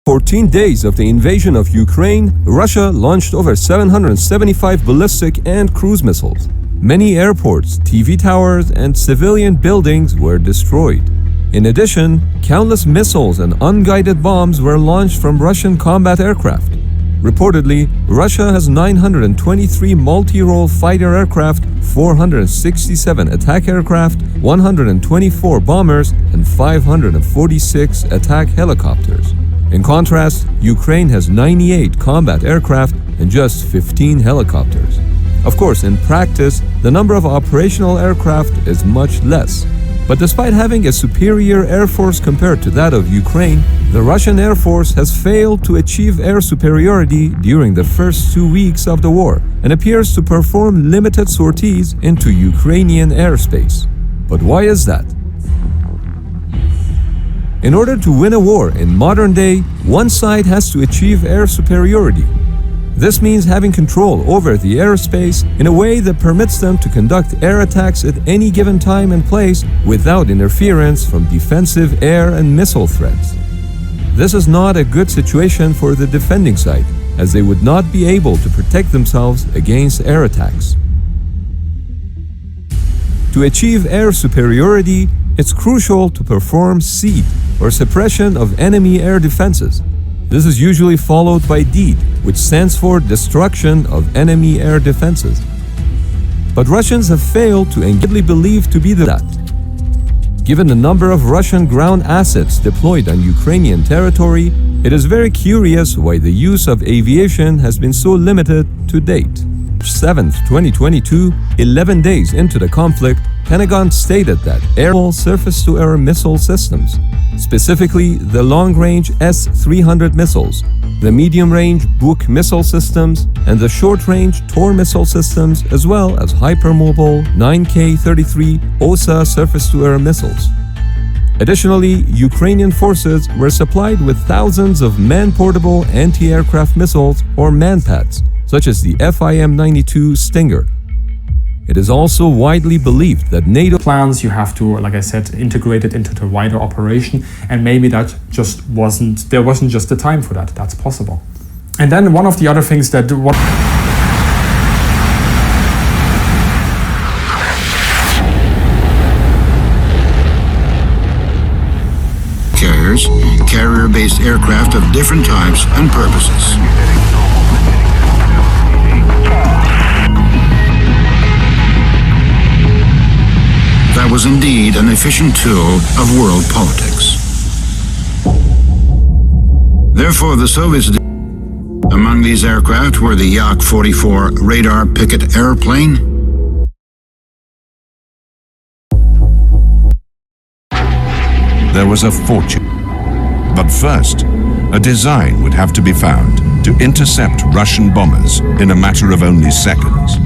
14 days of the invasion of Ukraine, Russia launched over 775 ballistic and cruise missiles. Many airports, TV towers, and civilian buildings were destroyed. In addition, countless missiles and unguided bombs were launched from Russian combat aircraft. Reportedly, Russia has 923 multi-role fighter aircraft, 467 attack aircraft, 124 bombers, and 546 attack helicopters. In contrast, Ukraine has 98 combat aircraft and just 15 helicopters. Of course, in practice, the number of operational aircraft is much less. But despite having a superior air force compared to that of Ukraine, the Russian Air Force has failed to achieve air superiority during the first 2 weeks of the war and appears to perform limited sorties into Ukrainian airspace. But why is that? In order to win a war in modern day, one side has to achieve air superiority. This means having control over the airspace in a way that permits them to conduct air attacks at any given time and place without interference from defensive air and missile threats. This is not a good situation for the defending side, as they would not be able to protect themselves against air attacks. To achieve air superiority, it's crucial to perform SEAD, or suppression of enemy air defenses. This is usually followed by DEED, which stands for destruction of enemy air defenses. But Russians have failed to engagedly believe to be that. Given the number of Russian ground assets deployed on Ukrainian territory, it is very curious why the use of aviation has been so limited to date. 7th, 2022, 11 days into the conflict, Pentagon stated that airborne surface-to-air missile systems, specifically the long-range S-300 missiles, the medium-range Buk missile systems, and the short-range Tor missile systems, as well as hypermobile 9K-33 OSA surface-to-air missiles. Additionally, Ukrainian forces were supplied with thousands of man-portable anti-aircraft missiles or MANPADS, such as the FIM-92 Stinger. It is also widely believed that NATO plans, you have to, like I said, integrate it into the wider operation, and maybe that just there wasn't just the time for that. That's possible. And then one of the other things that carriers, carrier-based aircraft of different types and purposes. That was indeed an efficient tool of world politics. Therefore, the Soviets among these aircraft were the Yak-44 radar picket airplane, there was a fortune. But first, a design would have to be found to intercept Russian bombers in a matter of only seconds.